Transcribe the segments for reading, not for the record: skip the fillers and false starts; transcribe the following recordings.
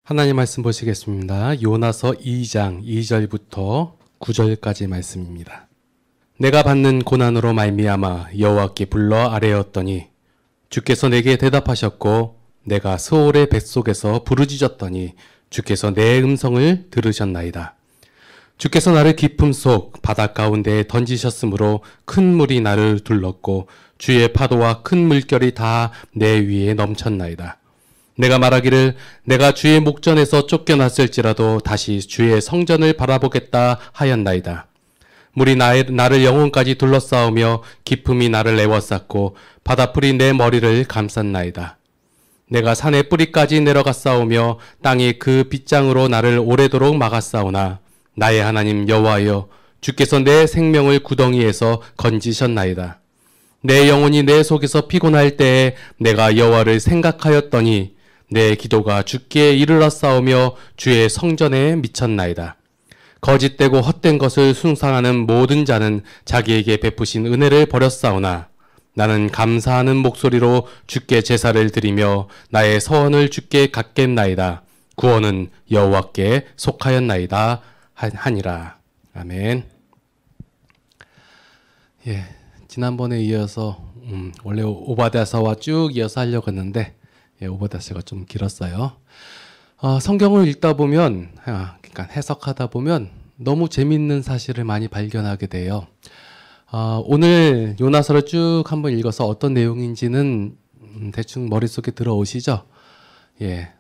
하나님 말씀 보시겠습니다. 요나서 2장 2절부터 9절까지 말씀입니다. 내가 받는 고난으로 말미암아 여호와께 불러 아뢰었더니 주께서 내게 대답하셨고 내가 스올의 뱃속에서 부르짖었더니 주께서 내 음성을 들으셨나이다. 주께서 나를 깊음 속 바다 가운데에 던지셨으므로 큰 물이 나를 둘렀고 주의 파도와 큰 물결이 다 내 위에 넘쳤나이다. 내가 말하기를 내가 주의 목전에서 쫓겨났을지라도 다시 주의 성전을 바라보겠다 하였나이다. 물이 나를 영혼까지 둘러싸우며 깊음이 나를 에워쌌고 바다풀이 내 머리를 감쌌나이다. 내가 산의 뿌리까지 내려갔사오며 땅이 그 빗장으로 나를 오래도록 막았사오나 나의 하나님 여호와여 주께서 내 생명을 구덩이에서 건지셨나이다. 내 영혼이 내 속에서 피곤할 때에 내가 여호와를 생각하였더니 내 기도가 주께 이르렀사오며 주의 성전에 미쳤나이다. 거짓되고 헛된 것을 숭상하는 모든 자는 자기에게 베푸신 은혜를 버렸사오나 나는 감사하는 목소리로 주께 제사를 드리며 나의 서원을 주께 갚겠나이다. 구원은 여호와께 속하였나이다 하니라. 아멘. 예, 지난번에 이어서 원래 오바댜서와 쭉 이어서 하려고 했는데 오바댜서가 좀 길었어요. 성경을 읽다 보면, 그러니까 해석하다 보면 너무 재밌는 사실을 많이 발견하게 돼요. 오늘 요나서를 쭉 한번 읽어서 어떤 내용인지는 대충 머릿속에 들어오시죠? 예.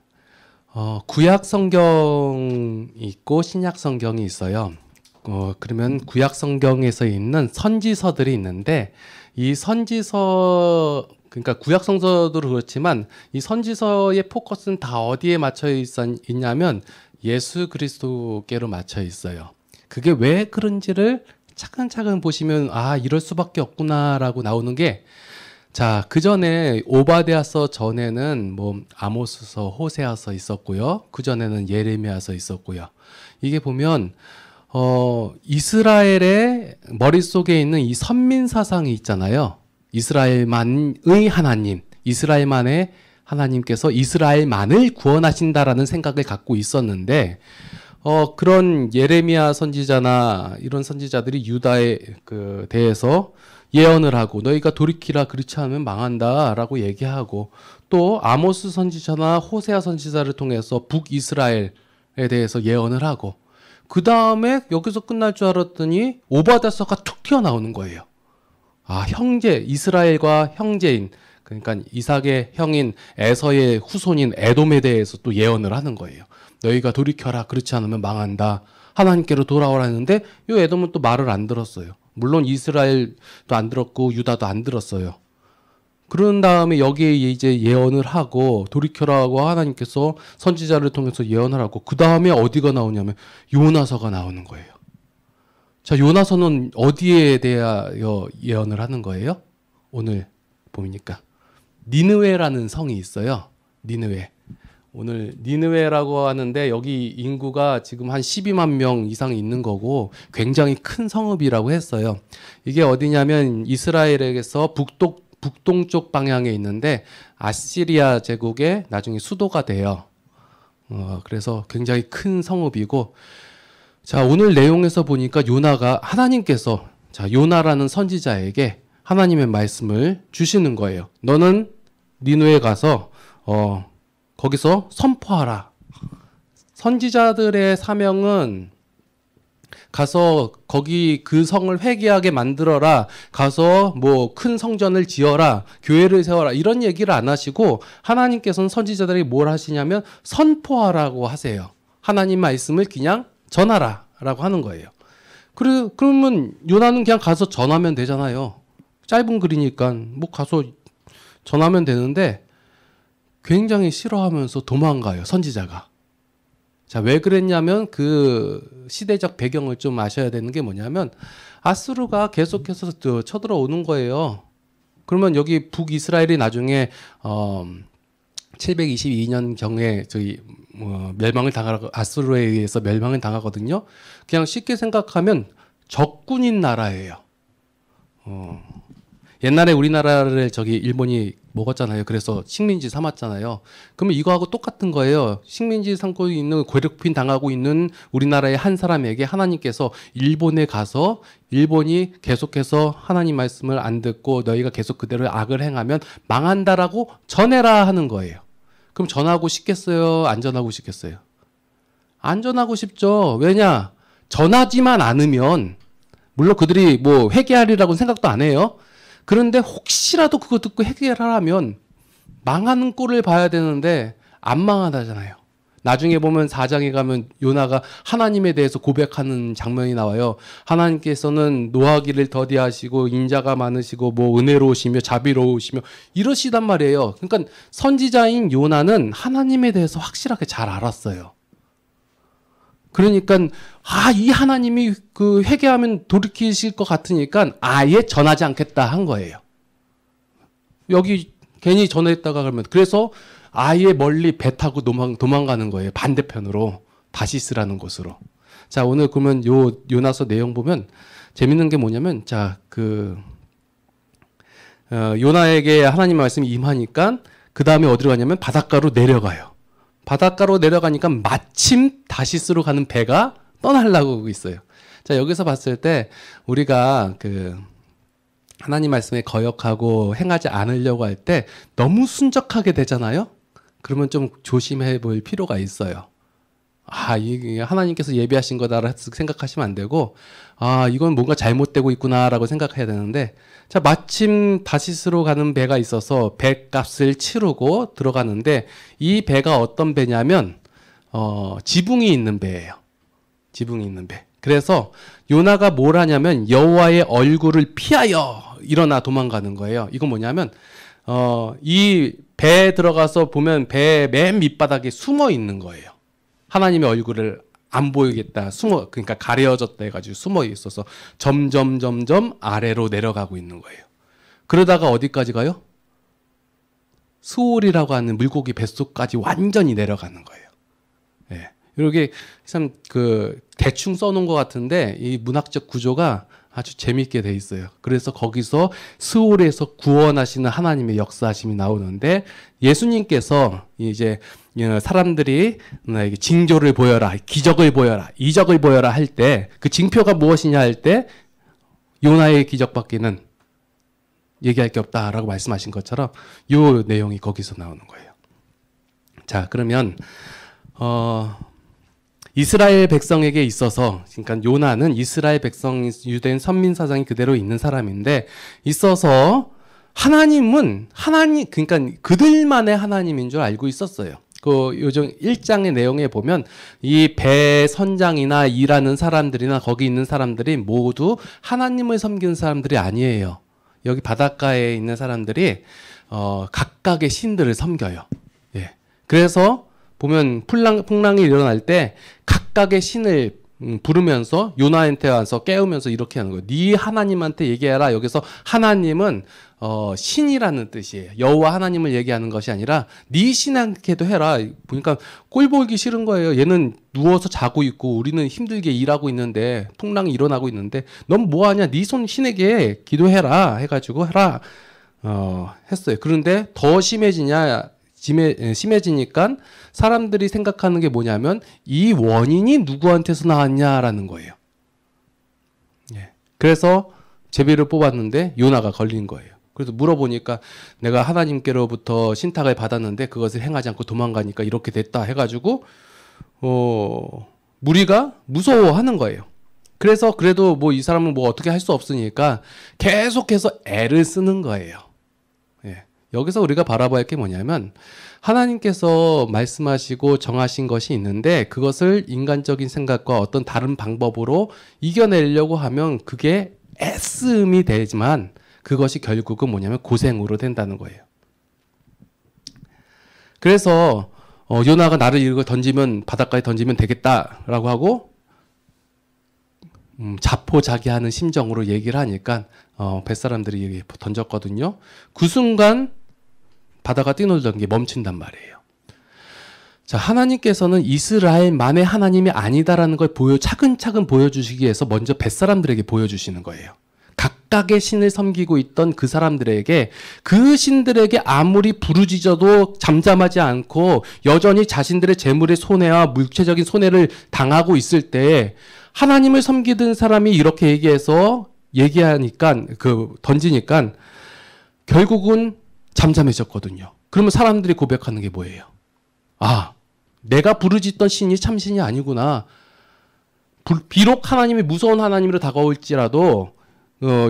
구약 성경이 있고 신약 성경이 있어요. 그러면 구약 성경에서 있는 선지서들이 있는데 이 선지서 그러니까 구약 성서도 그렇지만 이 선지서의 포커스는 다 어디에 맞춰 있냐면 예수 그리스도께로 맞춰 있어요. 그게 왜 그런지를 차근차근 보시면 이럴 수밖에 없구나라고 나오는 게 자, 그 전에 오바댜서 전에는 뭐 아모스서, 호세아서 있었고요. 그 전에는 예레미야서 있었고요. 이게 보면 이스라엘의 머릿속에 있는 이 선민 사상이 있잖아요. 이스라엘만의 하나님, 이스라엘만의 하나님께서 이스라엘만을 구원하신다라는 생각을 갖고 있었는데 그런 예레미야 선지자나 이런 선지자들이 유다에 대해서 예언을 하고 너희가 돌이키라 그렇지 않으면 망한다라고 얘기하고 또 아모스 선지자나 호세아 선지자를 통해서 북이스라엘에 대해서 예언을 하고 그 다음에 여기서 끝날 줄 알았더니 오바댜서가 툭 튀어나오는 거예요. 형제, 이스라엘과 형제인, 그러니까 이삭의 형인 에서의 후손인 에돔에 대해서 또 예언을 하는 거예요. 너희가 돌이켜라, 그렇지 않으면 망한다. 하나님께로 돌아오라 했는데, 이 에돔은 또 말을 안 들었어요. 물론 이스라엘도 안 들었고, 유다도 안 들었어요. 그런 다음에 여기에 이제 예언을 하고, 돌이켜라고 하나님께서 선지자를 통해서 예언을 하고, 그 다음에 어디가 나오냐면, 요나서가 나오는 거예요. 자, 요나서는 어디에 대하여 예언을 하는 거예요? 오늘 보니까 니느웨라는 성이 있어요. 니느웨. 오늘 니느웨라고 하는데 여기 인구가 지금 한 12만 명 이상 있는 거고 굉장히 큰 성읍이라고 했어요. 이게 어디냐면 이스라엘에서 북동쪽 방향에 있는데 아시리아 제국의 나중에 수도가 돼요. 그래서 굉장히 큰 성읍이고 자, 오늘 내용에서 보니까 요나가 하나님께서 요나라는 선지자에게 하나님의 말씀을 주시는 거예요. 너는 니느웨에 가서 거기서 선포하라. 선지자들의 사명은 가서 거기 그 성을 회개하게 만들어라. 가서 뭐 큰 성전을 지어라. 교회를 세워라. 이런 얘기를 안 하시고 하나님께서는 선지자들이 뭘 하시냐면 선포하라고 하세요. 하나님 말씀을 그냥 전하라 라고 하는 거예요. 그러면 요나는 그냥 가서 전하면 되잖아요. 짧은 글이니까 뭐 가서 전하면 되는데 굉장히 싫어하면서 도망가요. 선지자가. 자, 왜 그랬냐면 그 시대적 배경을 좀 아셔야 되는 게 뭐냐면 아수르가 계속해서 쳐들어오는 거예요. 그러면 여기 북이스라엘이 나중에 722년 경에 멸망을 당하고 아수르에 의해서 멸망을 당하거든요. 그냥 쉽게 생각하면 적군인 나라예요. 옛날에 우리나라를 일본이 먹었잖아요. 그래서 식민지 삼았잖아요. 그러면 이거하고 똑같은 거예요. 식민지 삼고 있는, 괴롭힘 당하고 있는 우리나라의 한 사람에게 하나님께서 일본에 가서 일본이 계속해서 하나님 말씀을 안 듣고 너희가 계속 그대로 악을 행하면 망한다라고 전해라 하는 거예요. 그럼 전하고 싶겠어요? 안 전하고 싶겠어요? 안 전하고 싶죠. 왜냐? 전하지만 않으면 물론 그들이 뭐 회개하리라고 생각도 안 해요. 그런데 혹시라도 그거 듣고 해결하라면 망하는 꼴을 봐야 되는데 안 망하다잖아요. 나중에 보면 4장에 가면 요나가 하나님에 대해서 고백하는 장면이 나와요. 하나님께서는 노하기를 더디하시고 인자가 많으시고 뭐 은혜로우시며 자비로우시며 이러시단 말이에요. 그러니까 선지자인 요나는 하나님에 대해서 확실하게 잘 알았어요. 그러니까 이 하나님이 그 회개하면 돌이키실 것 같으니까 아예 전하지 않겠다 한 거예요. 여기 괜히 전했다가 그러면 그래서 아예 멀리 배 타고 도망가는 거예요. 반대편으로 다시스라는 곳으로. 자, 오늘 그러면 요나서 내용 보면 재밌는 게 뭐냐면 요나에게 하나님 말씀이 임하니까 그 다음에 어디로 가냐면 바닷가로 내려가요. 바닷가로 내려가니까 마침 다시스로 가는 배가 떠나려고 있어요. 자, 여기서 봤을 때 우리가 하나님 말씀에 거역하고 행하지 않으려고 할 때 너무 순적하게 되잖아요. 그러면 좀 조심해 볼 필요가 있어요. 이게 하나님께서 예비하신 거다라고 생각하시면 안 되고, 이건 뭔가 잘못되고 있구나라고 생각해야 되는데, 자, 마침 다시스로 가는 배가 있어서 배값을 치르고 들어가는데, 이 배가 어떤 배냐면, 지붕이 있는 배예요. 지붕이 있는 배. 그래서 요나가 뭘 하냐면 여호와의 얼굴을 피하여 일어나 도망가는 거예요. 이건 뭐냐면, 이 배에 들어가서 보면 배 맨 밑바닥에 숨어 있는 거예요. 하나님의 얼굴을 안 보이겠다. 그러니까 가려졌다 해가지고 숨어 있어서 점점 아래로 내려가고 있는 거예요. 그러다가 어디까지 가요? 수올이라고 하는 물고기 뱃속까지 완전히 내려가는 거예요. 예. 이렇게 참 대충 써놓은 것 같은데 이 문학적 구조가 아주 재밌게 돼 있어요. 그래서 거기서 스올에서 구원하시는 하나님의 역사하심이 나오는데 예수님께서 이제 사람들이 나에게 징조를 보여라, 기적을 보여라, 이적을 보여라 할 때 그 징표가 무엇이냐 할 때 요나의 기적밖에는 얘기할 게 없다라고 말씀하신 것처럼 이 내용이 거기서 나오는 거예요. 자, 그러면 이스라엘 백성에게 있어서, 그러니까 요나는 이스라엘 백성, 유대인 선민 사상이 그대로 있는 사람인데, 있어서 그러니까 그들만의 하나님인 줄 알고 있었어요. 요즘 1장의 내용에 보면 이 배 선장이나 일하는 사람들이나 거기 있는 사람들이 모두 하나님을 섬기는 사람들이 아니에요. 여기 바닷가에 있는 사람들이 각각의 신들을 섬겨요. 예. 그래서 보면 풍랑이 일어날 때 각각의 신을 부르면서 요나한테 와서 깨우면서 이렇게 하는 거예요. 네 하나님한테 얘기해라. 여기서 하나님은 신이라는 뜻이에요. 여호와 하나님을 얘기하는 것이 아니라 네 신한테도 해라. 보니까 꼴 보기 싫은 거예요. 얘는 누워서 자고 있고 우리는 힘들게 일하고 있는데 풍랑이 일어나고 있는데 넌 뭐하냐? 네 손 신에게 기도해라 해가지고 해라 했어요. 그런데 더 심해지니까 사람들이 생각하는 게 뭐냐면 이 원인이 누구한테서 나왔냐라는 거예요. 예. 그래서 제비를 뽑았는데 요나가 걸린 거예요. 그래서 물어보니까 내가 하나님께로부터 신탁을 받았는데 그것을 행하지 않고 도망가니까 이렇게 됐다 해가지고 무리가 무서워하는 거예요. 그래서 그래도 뭐 이 사람은 뭐 어떻게 할 수 없으니까 계속해서 애를 쓰는 거예요. 예. 여기서 우리가 바라봐야 할 게 뭐냐면 하나님께서 말씀하시고 정하신 것이 있는데 그것을 인간적인 생각과 어떤 다른 방법으로 이겨내려고 하면 그게 애쓰음이 되지만 그것이 결국은 뭐냐면 고생으로 된다는 거예요. 그래서 요나가 나를 이거 바닷가에 던지면 되겠다라고 하고 자포자기하는 심정으로 얘기를 하니까 뱃사람들이 던졌거든요. 그 순간 바다가 뛰놀던 게 멈춘단 말이에요. 자, 하나님께서는 이스라엘만의 하나님이 아니다라는 걸 차근차근 보여주시기 위해서 먼저 뱃사람들에게 보여주시는 거예요. 각각의 신을 섬기고 있던 그 사람들에게, 그 신들에게 아무리 부르짖어도 잠잠하지 않고 여전히 자신들의 재물의 손해와 물체적인 손해를 당하고 있을 때 하나님을 섬기던 사람이 이렇게 얘기하니까, 던지니까 결국은 잠잠해졌거든요. 그러면 사람들이 고백하는 게 뭐예요? 아, 내가 부르짖던 신이 참신이 아니구나. 비록 하나님이 무서운 하나님으로 다가올지라도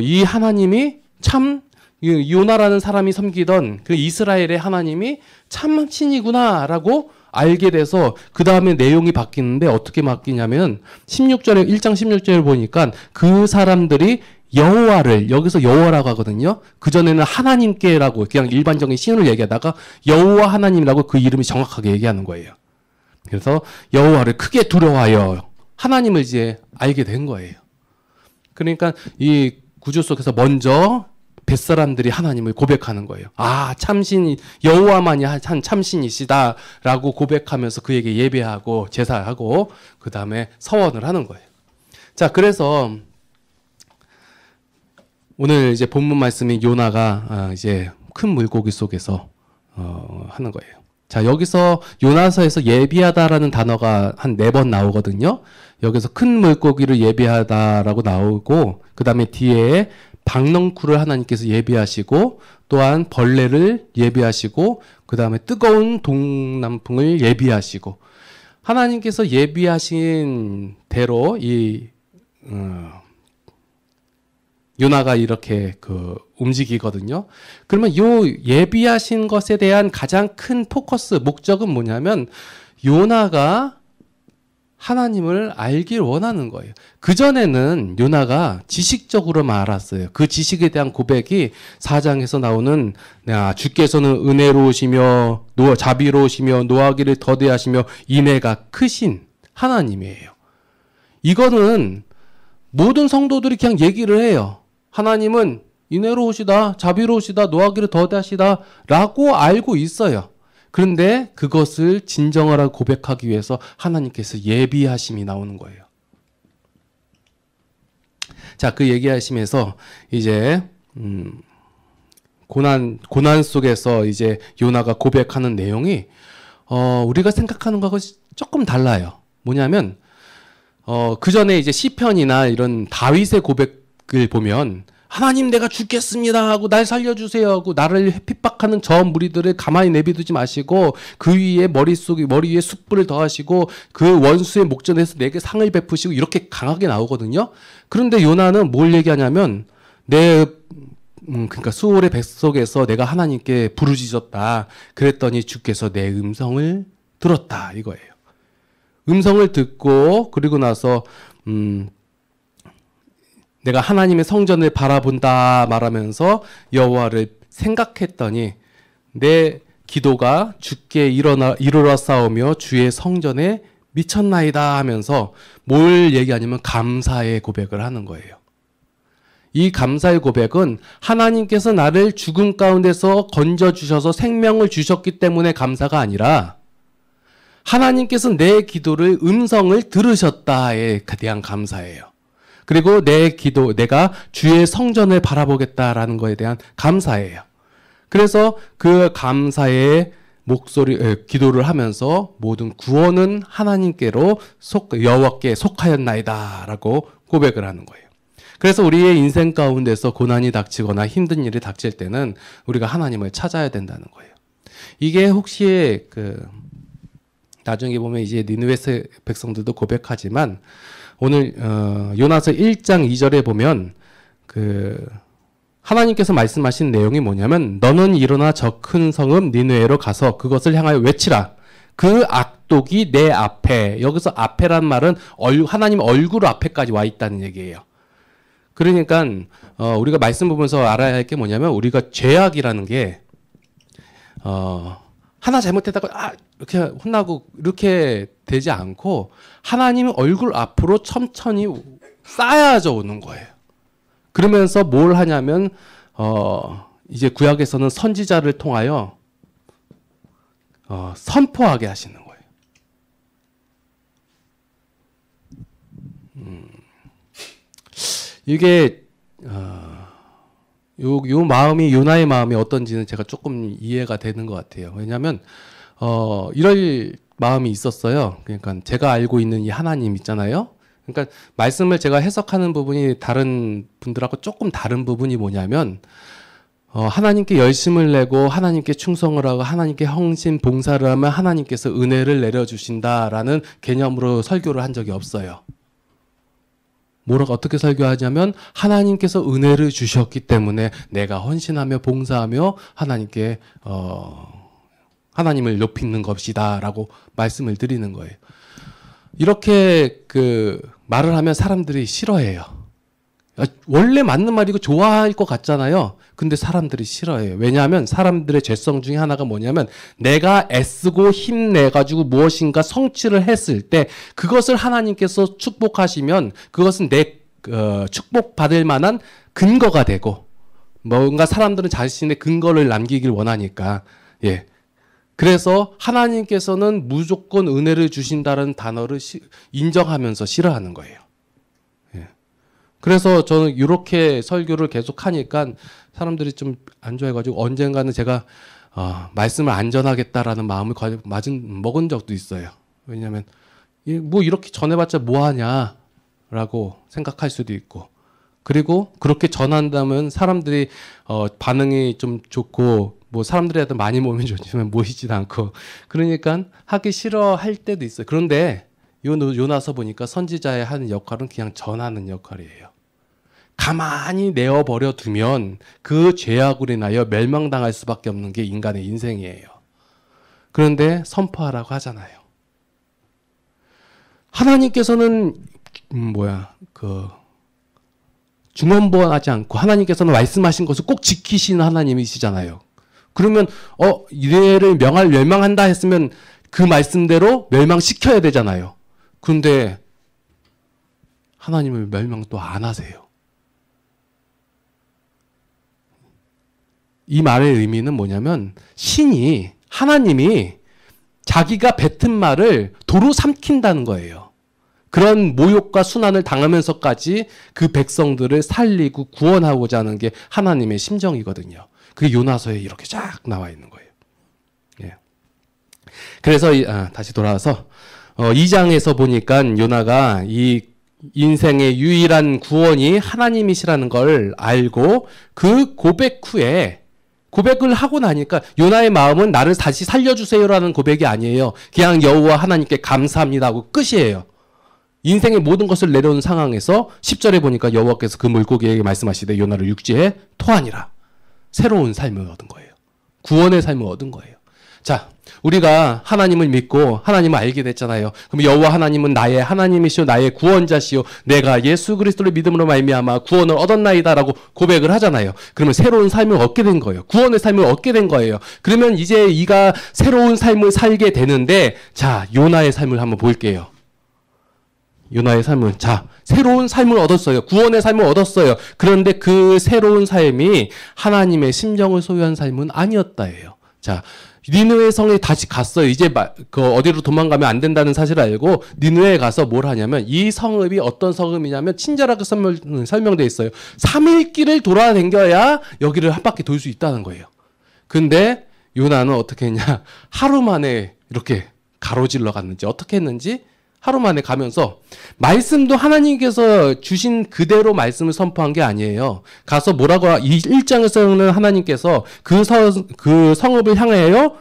이 하나님이 참 요나라는 사람이 섬기던 그 이스라엘의 하나님이 참 신이구나라고 알게 돼서 그 다음에 내용이 바뀌는데 어떻게 바뀌냐면 16절에 1장 16절을 보니까 그 사람들이 여호와를, 여기서 여호와라고 하거든요. 그전에는 하나님께라고 그냥 일반적인 신을 얘기하다가 여호와 하나님이라고 그 이름이 정확하게 얘기하는 거예요. 그래서 여호와를 크게 두려워하여 하나님을 이제 알게 된 거예요. 그러니까 이 구조 속에서 먼저 뱃사람들이 하나님을 고백하는 거예요. 아, 참신, 여호와만이 한 참신이시다라고 고백하면서 그에게 예배하고 제사하고 그 다음에 서원을 하는 거예요. 자, 그래서 오늘 이제 본문 말씀이 요나가 이제 큰 물고기 속에서 하는 거예요. 자, 여기서 요나서에서 예비하다라는 단어가 한 4번 나오거든요. 여기서 큰 물고기를 예비하다라고 나오고, 그 다음에 뒤에 박넝쿨을 하나님께서 예비하시고, 또한 벌레를 예비하시고, 그 다음에 뜨거운 동남풍을 예비하시고, 하나님께서 예비하신 대로 요나가 이렇게 움직이거든요. 그러면 요 예비하신 것에 대한 가장 큰 포커스, 목적은 뭐냐면 요나가 하나님을 알길 원하는 거예요. 그전에는 요나가 지식적으로만 알았어요. 그 지식에 대한 고백이 4장에서 나오는 주께서는 은혜로우시며 자비로우시며 노하기를 더디하시며 인애가 크신 하나님이에요. 이거는 모든 성도들이 그냥 얘기를 해요. 하나님은 인애로우시다, 자비로우시다, 노하기를 더디하시다 라고 알고 있어요. 그런데 그것을 진정하라고 고백하기 위해서 하나님께서 예비하심이 나오는 거예요. 자, 그 얘기하시면서 이제 고난 속에서 이제 요나가 고백하는 내용이 우리가 생각하는 것과 조금 달라요. 뭐냐면 그 전에 이제 시편이나 이런 다윗의 고백을 보면 하나님 내가 죽겠습니다 하고 날 살려주세요 하고 나를 핍박하는 저 무리들을 가만히 내비두지 마시고 그 위에 머리 위에 숯불을 더하시고 그 원수의 목전에서 내게 상을 베푸시고 이렇게 강하게 나오거든요. 그런데 요나는 뭘 얘기하냐면 그러니까 수월의 뱃속에서 내가 하나님께 부르짖었다. 그랬더니 주께서 내 음성을 들었다 이거예요. 음성을 듣고 그리고 나서 내가 하나님의 성전을 바라본다 말하면서 여호와를 생각했더니 내 기도가 주께 이르러 싸우며 주의 성전에 미쳤나이다 하면서 뭘 얘기하냐면 감사의 고백을 하는 거예요. 이 감사의 고백은 하나님께서 나를 죽음 가운데서 건져주셔서 생명을 주셨기 때문에 감사가 아니라 하나님께서 내 기도를 음성을 들으셨다에 대한 감사예요. 그리고 내가 주의 성전을 바라보겠다라는 것에 대한 감사예요. 그래서 그 감사의 기도를 하면서 모든 구원은 하나님께로 여호와께 속하였나이다라고 고백을 하는 거예요. 그래서 우리의 인생 가운데서 고난이 닥치거나 힘든 일이 닥칠 때는 우리가 하나님을 찾아야 된다는 거예요. 이게 혹시 나중에 보면 이제 니느웨 백성들도 고백하지만 오늘 요나서 1장 2절에 보면 하나님께서 말씀하신 내용이 뭐냐면 너는 일어나 저 큰 성읍 니느웨로 가서 그것을 향하여 외치라. 그 악독이 내 앞에, 여기서 앞에란 말은 하나님 얼굴 앞에까지 와 있다는 얘기예요. 그러니까 우리가 말씀 보면서 알아야 할 게 뭐냐면 우리가 죄악이라는 게 하나 잘못했다고 이렇게 혼나고 이렇게 되지 않고 하나님 얼굴 앞으로 천천히 쌓여져 오는 거예요. 그러면서 뭘 하냐면 이제 구약에서는 선지자를 통하여 선포하게 하시는 거예요. 이게 요 마음이 요나의 마음이 어떤지는 제가 조금 이해가 되는 것 같아요. 왜냐하면 이럴 마음이 있었어요. 그러니까 제가 알고 있는 이 하나님 있잖아요. 그러니까 말씀을 제가 해석하는 부분이 다른 분들하고 조금 다른 부분이 뭐냐면 하나님께 열심을 내고 하나님께 충성을 하고 하나님께 헌신 봉사를 하면 하나님께서 은혜를 내려주신다라는 개념으로 설교를 한 적이 없어요. 뭐라고 어떻게 설교하냐면 하나님께서 은혜를 주셨기 때문에 내가 헌신하며 봉사하며 하나님께 하나님을 높이는 것이다라고 말씀을 드리는 거예요. 이렇게 말을 하면 사람들이 싫어해요. 원래 맞는 말이고 좋아할 것 같잖아요. 근데 사람들이 싫어해요. 왜냐하면 사람들의 죄성 중에 하나가 뭐냐면 내가 애쓰고 힘내가지고 무엇인가 성취를 했을 때 그것을 하나님께서 축복하시면 그것은 내 축복받을 만한 근거가 되고 뭔가 사람들은 자신의 근거를 남기길 원하니까 예. 그래서 하나님께서는 무조건 은혜를 주신다는 단어를 인정하면서 싫어하는 거예요. 예. 그래서 저는 이렇게 설교를 계속 하니까 사람들이 좀 안 좋아해가지고 언젠가는 제가 말씀을 안 전하겠다라는 마음을 먹은 적도 있어요. 왜냐하면 뭐 이렇게 전해봤자 뭐하냐라고 생각할 수도 있고 그리고 그렇게 전한다면 사람들이 반응이 좀 좋고 뭐 사람들한테 많이 모이면 좋지만 모이지도 않고 그러니까 하기 싫어할 때도 있어요. 그런데 요나서 보니까 선지자의 하는 역할은 그냥 전하는 역할이에요. 가만히 내어버려 두면 그 죄악으로 인하여 멸망당할 수밖에 없는 게 인간의 인생이에요. 그런데 선포하라고 하잖아요. 하나님께서는 중언부언하지 않고 하나님께서는 말씀하신 것을 꼭 지키시는 하나님이시잖아요. 그러면 이래를 멸망한다 했으면 그 말씀대로 멸망시켜야 되잖아요. 그런데 하나님을 멸망도 안 하세요. 이 말의 의미는 뭐냐면 하나님이 자기가 뱉은 말을 도로 삼킨다는 거예요. 그런 모욕과 순환을 당하면서까지 그 백성들을 살리고 구원하고자 하는 게 하나님의 심정이거든요. 그게 요나서에 이렇게 쫙 나와 있는 거예요. 예. 그래서 다시 돌아와서 2장에서 보니까 요나가 이 인생의 유일한 구원이 하나님이시라는 걸 알고 그 고백 후에 고백을 하고 나니까 요나의 마음은 나를 다시 살려주세요라는 고백이 아니에요. 그냥 여호와 하나님께 감사합니다 하고 끝이에요. 인생의 모든 것을 내려온 상황에서 10절에 보니까 여호와께서 그 물고기에게 말씀하시되 요나를 육지에 토하니라. 새로운 삶을 얻은 거예요. 구원의 삶을 얻은 거예요. 자, 우리가 하나님을 믿고 하나님을 알게 됐잖아요. 그럼 여호와 하나님은 나의 하나님이시오 나의 구원자시오 내가 예수 그리스도를 믿음으로 말미암아 구원을 얻었나이다라고 고백을 하잖아요. 그러면 새로운 삶을 얻게 된 거예요. 구원의 삶을 얻게 된 거예요. 그러면 이제 이가 새로운 삶을 살게 되는데 자, 요나의 삶을 한번 볼게요. 요나의 삶은 새로운 삶을 얻었어요. 구원의 삶을 얻었어요. 그런데 그 새로운 삶이 하나님의 심정을 소유한 삶은 아니었다예요. 자, 니느웨 성에 다시 갔어요. 이제 어디로 도망가면 안 된다는 사실을 알고 니느웨에 가서 뭘 하냐면 이 성읍이 어떤 성읍이냐면 친절하게 설명되어 있어요. 3일 길을 돌아다녀야 여기를 한 바퀴 돌 수 있다는 거예요. 근데 요나는 어떻게 했냐? 하루 만에 이렇게 가로질러 갔는지 어떻게 했는지 하루 만에 가면서 말씀도 하나님께서 주신 그대로 말씀을 선포한 게 아니에요. 가서 뭐라고 1장에서는 하나님께서 그 성읍을 향하여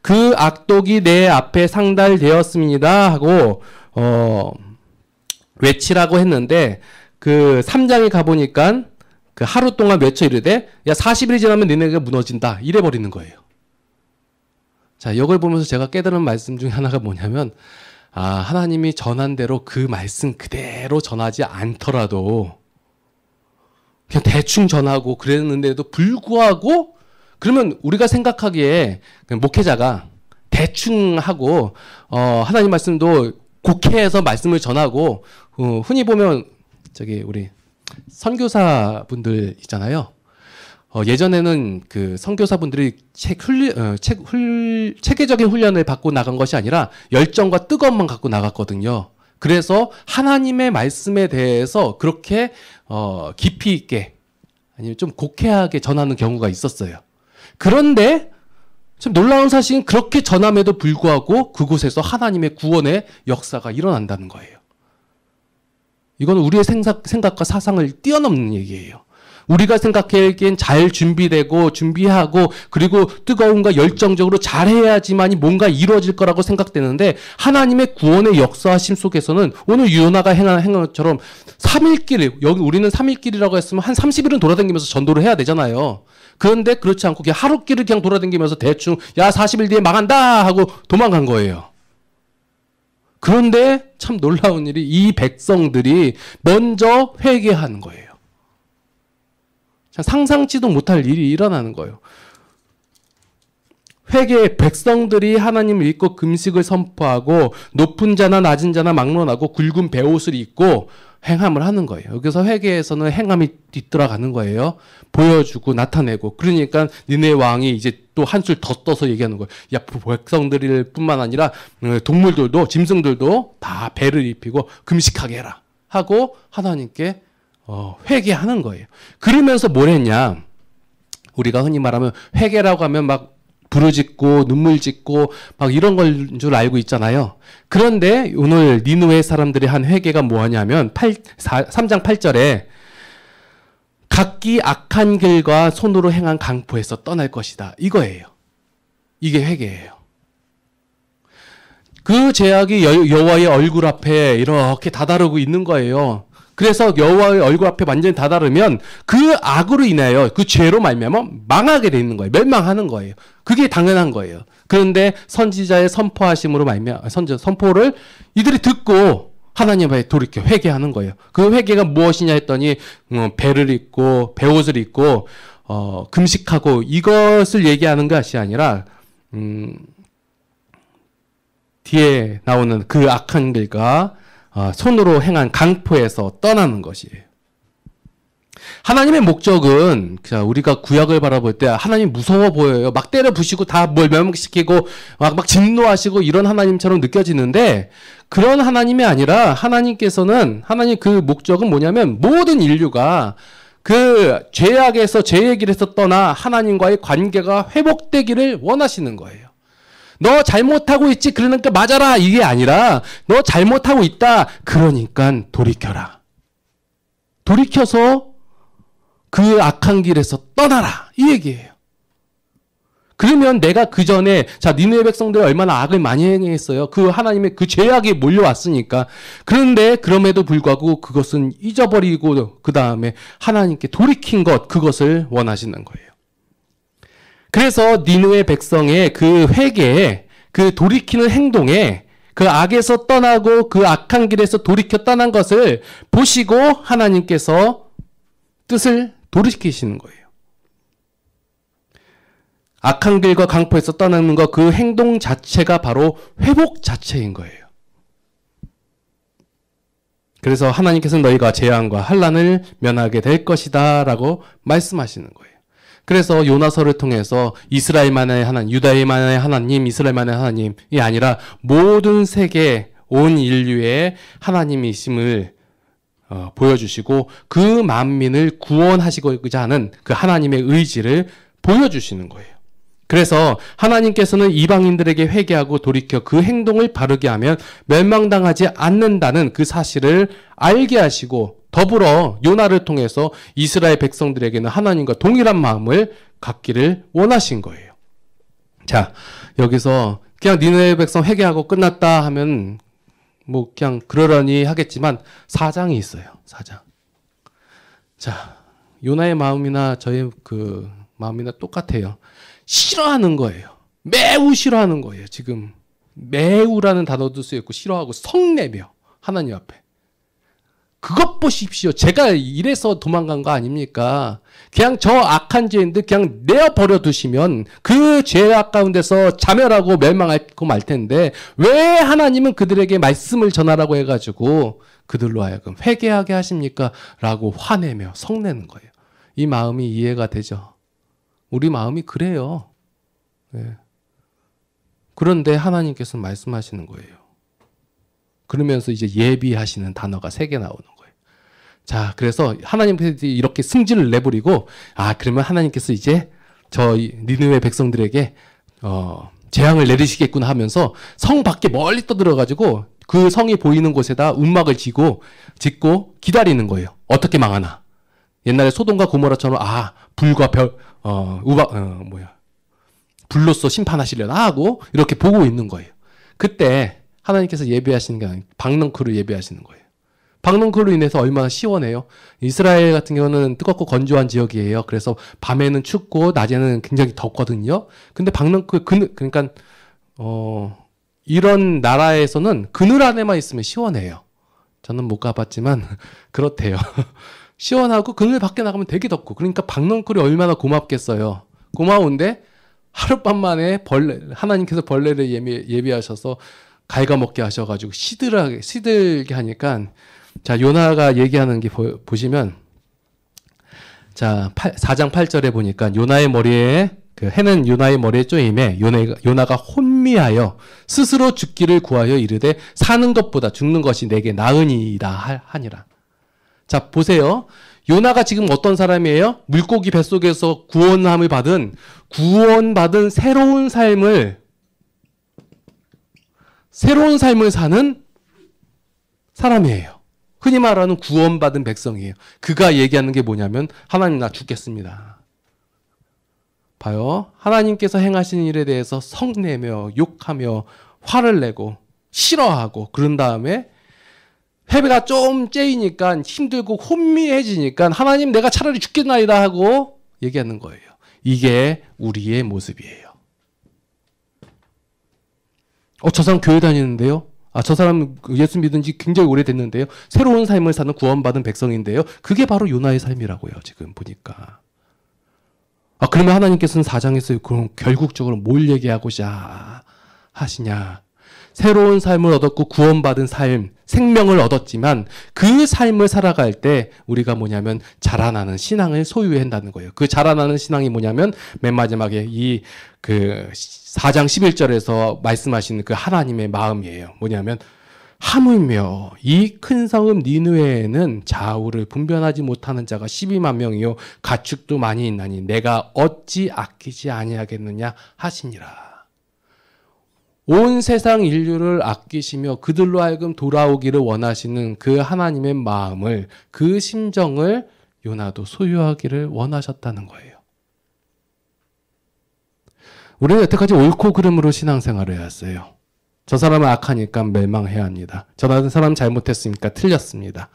그 악독이 내 앞에 상달되었습니다 하고 외치라고 했는데 그 3장에 가보니까 그 하루 동안 외쳐 이르되 야 40일이 지나면 너네가 무너진다 이래 버리는 거예요. 자, 이걸 보면서 제가 깨달은 말씀 중에 하나가 뭐냐면 하나님이 전한 대로 그 말씀 그대로 전하지 않더라도 그냥 대충 전하고 그랬는데도 불구하고 그러면 우리가 생각하기에 목회자가 대충 하고 하나님 말씀도 곡해해서 말씀을 전하고 흔히 보면 우리 선교사 분들 있잖아요. 예전에는 그 선교사분들이 체계적인 훈련을 받고 나간 것이 아니라 열정과 뜨거움만 갖고 나갔거든요. 그래서 하나님의 말씀에 대해서 그렇게 깊이 있게 아니면 좀 곡해하게 전하는 경우가 있었어요. 그런데 참 놀라운 사실은 그렇게 전함에도 불구하고 그곳에서 하나님의 구원의 역사가 일어난다는 거예요. 이건 우리의 생각과 사상을 뛰어넘는 얘기예요. 우리가 생각하기엔 잘 준비하고 그리고 뜨거움과 열정적으로 잘해야지만이 뭔가 이루어질 거라고 생각되는데 하나님의 구원의 역사하심 속에서는 오늘 요나가 행한 것처럼 3일길, 여기 우리는 3일길이라고 했으면 한 30일은 돌아다니면서 전도를 해야 되잖아요. 그런데 그렇지 않고 그냥 하루길을 그냥 돌아다니면서 대충 40일 뒤에 망한다 하고 도망간 거예요. 그런데 참 놀라운 일이 이 백성들이 먼저 회개하는 거예요. 상상치도 못할 일이 일어나는 거예요. 회개 백성들이 하나님을 믿고 금식을 선포하고 높은 자나 낮은 자나 막론하고 굵은 베옷을 입고 행함을 하는 거예요. 여기서 회개에서는 행함이 뒤돌아가는 거예요. 보여주고 나타내고. 그러니까 니네 왕이 이제 또 한술 더 떠서 얘기하는 거예요. 야, 백성들 뿐만 아니라 동물들도 짐승들도 다 배를 입히고 금식하게 해라 하고 하나님께 회개하는 거예요. 그러면서 뭘 했냐? 우리가 흔히 말하면 회개라고 하면 막 부르짖고 눈물 짓고 막 이런 걸 줄 알고 있잖아요. 그런데 오늘 니느웨 사람들이 한 회개가 뭐하냐면 3장 8절에 각기 악한 길과 손으로 행한 강포에서 떠날 것이다. 이거예요. 이게 회개예요. 그 죄악이 여호와의 얼굴 앞에 이렇게 다다르고 있는 거예요. 그래서 여호와의 얼굴 앞에 완전히 다다르면 그 악으로 인하여 그 죄로 말미암아 망하게 돼 있는 거예요. 멸망하는 거예요. 그게 당연한 거예요. 그런데 선지자의 선포하심으로 말미암아 선포를 이들이 듣고 하나님 앞에 돌이켜 회개하는 거예요. 그 회개가 무엇이냐 했더니 배를 입고 베옷을 입고 금식하고 이것을 얘기하는 것이 아니라 뒤에 나오는 그 악한 길과 손으로 행한 강포에서 떠나는 것이에요. 하나님의 목적은 우리가 구약을 바라볼 때 하나님 무서워 보여요. 막 때려 부시고 다 뭘 멸망시키고 막 진노하시고 이런 하나님처럼 느껴지는데 그런 하나님이 아니라 하나님께서는 하나님 그 목적은 뭐냐면 모든 인류가 그 죄악에서 죄의 길에서 떠나 하나님과의 관계가 회복되기를 원하시는 거예요. 너 잘못하고 있지 그러니까 맞아라 이게 아니라 너 잘못하고 있다 그러니까 돌이켜라. 돌이켜서 그 악한 길에서 떠나라 이 얘기예요. 그러면 내가 그 전에 니느웨 백성들이 얼마나 악을 많이 행했어요. 그 하나님의 그 죄악이 몰려왔으니까. 그런데 그럼에도 불구하고 그것은 잊어버리고 그 다음에 하나님께 돌이킨 것 그것을 원하시는 거예요. 그래서 니느웨 백성의 그 회개에 그 돌이키는 행동에 그 악에서 떠나고 그 악한 길에서 돌이켜 떠난 것을 보시고 하나님께서 뜻을 돌이키시는 거예요. 악한 길과 강포에서 떠나는 것 그 행동 자체가 바로 회복 자체인 거예요. 그래서 하나님께서는 너희가 재앙과 환난을 면하게 될 것이다 라고 말씀하시는 거예요. 그래서 요나서를 통해서 이스라엘만의 하나님, 유다만의 하나님, 이스라엘만의 하나님이 아니라 모든 세계 온 인류의 하나님이심을 보여주시고 그 만민을 구원하시고자 하는 그 하나님의 의지를 보여주시는 거예요. 그래서 하나님께서는 이방인들에게 회개하고 돌이켜 그 행동을 바르게 하면 멸망당하지 않는다는 그 사실을 알게 하시고 더불어 요나를 통해서 이스라엘 백성들에게는 하나님과 동일한 마음을 갖기를 원하신 거예요. 자, 여기서 그냥 니느웨 백성 회개하고 끝났다 하면 뭐 그냥 그러려니 하겠지만 4장이 있어요. 4장. 자, 요나의 마음이나 저의 그 마음이나 똑같아요. 싫어하는 거예요. 매우 싫어하는 거예요. 지금 매우라는 단어도 쓰였고 싫어하고 성내며 하나님 앞에. 그것 보십시오. 제가 이래서 도망간 거 아닙니까? 그냥 저 악한 죄인들 그냥 내어버려 두시면 그 죄악 가운데서 자멸하고 멸망하고 말 텐데 왜 하나님은 그들에게 말씀을 전하라고 해가지고 그들로 하여금 회개하게 하십니까? 라고 화내며 성내는 거예요. 이 마음이 이해가 되죠. 우리 마음이 그래요. 네. 그런데 하나님께서는 말씀하시는 거예요. 그러면서 이제 예비하시는 단어가 3개 나오는 거예요. 자, 그래서 하나님께서 이렇게 승질을 내버리고, 그러면 하나님께서 이제 저 니느웨 백성들에게 재앙을 내리시겠구나 하면서 성 밖에 멀리 떠들어가지고 그 성이 보이는 곳에다 움막을 짓고 기다리는 거예요. 어떻게 망하나. 옛날에 소돔과 고모라처럼 불과 불로써 심판하시려나 하고 이렇게 보고 있는 거예요. 그때 하나님께서 예비하시는 게 아니고 박넝쿨을 예비하시는 거예요. 박넝쿨로 인해서 얼마나 시원해요. 이스라엘 같은 경우는 뜨겁고 건조한 지역이에요. 그래서 밤에는 춥고 낮에는 굉장히 덥거든요. 근데 박넝쿨 그러니까 이런 나라에서는 그늘 안에만 있으면 시원해요. 저는 못 가봤지만 그렇대요. 시원하고 그늘 밖에 나가면 되게 덥고. 그러니까 박넝쿨이 얼마나 고맙겠어요. 고마운데 하룻밤 만에 하나님께서 벌레를 예비하셔서 갉아먹게 하셔가지고 시들게 하니까, 자, 요나가 얘기하는 게 보시면, 자, 4장 8절에 보니까 요나의 머리에, 해는 요나의 머리에 쪼임에 요나가 혼미하여 스스로 죽기를 구하여 이르되 사는 것보다 죽는 것이 내게 나으니이다 하니라. 자, 보세요. 요나가 지금 어떤 사람이에요? 물고기 뱃속에서 구원받은 새로운 삶을 사는 사람이에요. 흔히 말하는 구원받은 백성이에요. 그가 얘기하는 게 뭐냐면, 하나님 나 죽겠습니다. 봐요. 하나님께서 행하신 일에 대해서 성내며 욕하며 화를 내고 싫어하고, 그런 다음에 해배가 좀 째이니까 힘들고 혼미해지니까 하나님 내가 차라리 죽겠나이다 하고 얘기하는 거예요. 이게 우리의 모습이에요. 저 사람 교회 다니는데요? 저 사람 예수 믿은 지 굉장히 오래됐는데요? 새로운 삶을 사는 구원받은 백성인데요? 그게 바로 요나의 삶이라고요, 지금 보니까. 그러면 하나님께서는 4장에서 그럼 결국적으로 뭘 얘기하고자 하시냐? 새로운 삶을 얻었고 구원받은 삶, 생명을 얻었지만 그 삶을 살아갈 때 우리가 뭐냐면 자라나는 신앙을 소유해야 한다는 거예요. 그 자라나는 신앙이 뭐냐면 맨 마지막에 이 4장 11절에서 말씀하시는 그 하나님의 마음이에요. 뭐냐면 하물며 이 큰 성읍 니느웨에는 좌우를 분별하지 못하는 자가 12만 명이요 가축도 많이 있나니 내가 어찌 아끼지 아니하겠느냐 하시니라. 온 세상 인류를 아끼시며 그들로 하여금 돌아오기를 원하시는 그 하나님의 마음을, 그 심정을 요나도 소유하기를 원하셨다는 거예요. 우리는 여태까지 옳고 그름으로 신앙생활을 해왔어요. 저 사람은 악하니까 멸망해야 합니다. 저 사람 잘못했으니까 틀렸습니다.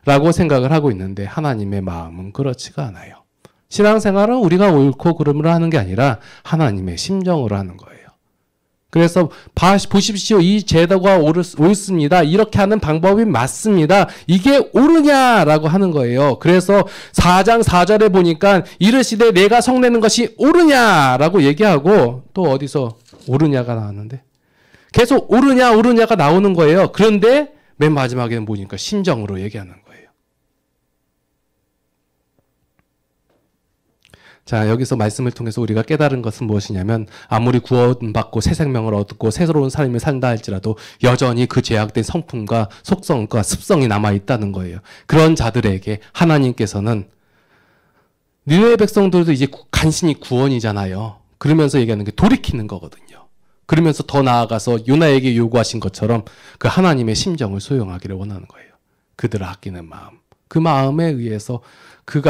라고 생각을 하고 있는데 하나님의 마음은 그렇지가 않아요. 신앙생활은 우리가 옳고 그름으로 하는 게 아니라 하나님의 심정으로 하는 거예요. 그래서 보십시오. 이 제도가 옳습니다. 이렇게 하는 방법이 맞습니다. 이게 옳으냐라고 하는 거예요. 그래서 4장 4절에 보니까 이르시되 내가 성내는 것이 옳으냐라고 얘기하고, 또 어디서 옳으냐가 나왔는데 계속 옳으냐가 나오는 거예요. 그런데 맨 마지막에는 보니까 심정으로 얘기하는 거예요. 자, 여기서 말씀을 통해서 우리가 깨달은 것은 무엇이냐면, 아무리 구원받고 새 생명을 얻고 새로운 삶을 산다 할지라도 여전히 그 제약된 성품과 속성과 습성이 남아있다는 거예요. 그런 자들에게 하나님께서는, 니느웨 백성들도 이제 간신히 구원이잖아요. 그러면서 얘기하는 게 돌이키는 거거든요. 그러면서 더 나아가서 요나에게 요구하신 것처럼 그 하나님의 심정을 소용하기를 원하는 거예요. 그들을 아끼는 마음. 그 마음에 의해서 그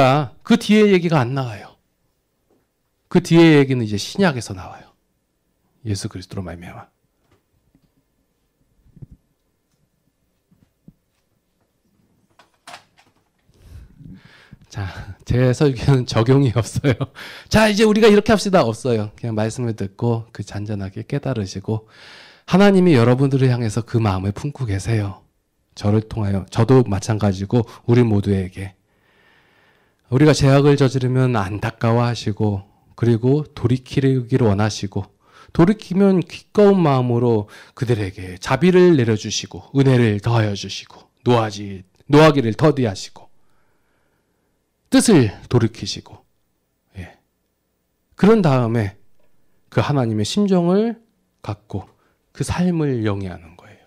뒤에 얘기가 안 나와요. 그 뒤에 얘기는 이제 신약에서 나와요. 예수 그리스도로 말미암아. 자, 제 설교는 적용이 없어요. 자, 이제 우리가 이렇게 합시다. 없어요. 그냥 말씀을 듣고 그 잔잔하게 깨달으시고 하나님이 여러분들을 향해서 그 마음을 품고 계세요. 저를 통하여, 저도 마찬가지고 우리 모두에게. 우리가 죄악을 저지르면 안타까워하시고, 그리고 돌이키기를 원하시고, 돌이키면 기꺼운 마음으로 그들에게 자비를 내려주시고 은혜를 더하여 주시고 노하기를 더디하시고 뜻을 돌이키시고, 그런 다음에 그 하나님의 심정을 갖고 그 삶을 영위하는 거예요.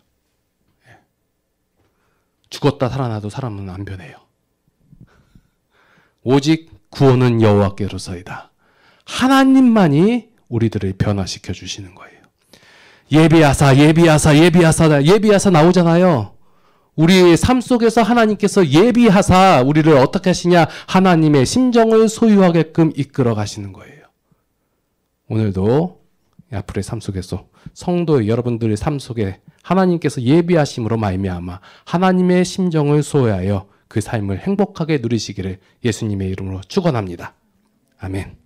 죽었다 살아나도 사람은 안 변해요. 오직 구원은 여호와께로서이다. 하나님만이 우리들을 변화시켜 주시는 거예요. 예비하사, 예비하사, 예비하사, 예비하사 나오잖아요. 우리의 삶 속에서 하나님께서 예비하사 우리를 어떻게 하시냐? 하나님의 심정을 소유하게끔 이끌어 가시는 거예요. 오늘도 앞으로의 삶 속에서 성도의 여러분들의 삶 속에 하나님께서 예비하심으로 말미암아 하나님의 심정을 소유하여 그 삶을 행복하게 누리시기를 예수님의 이름으로 축원합니다. 아멘.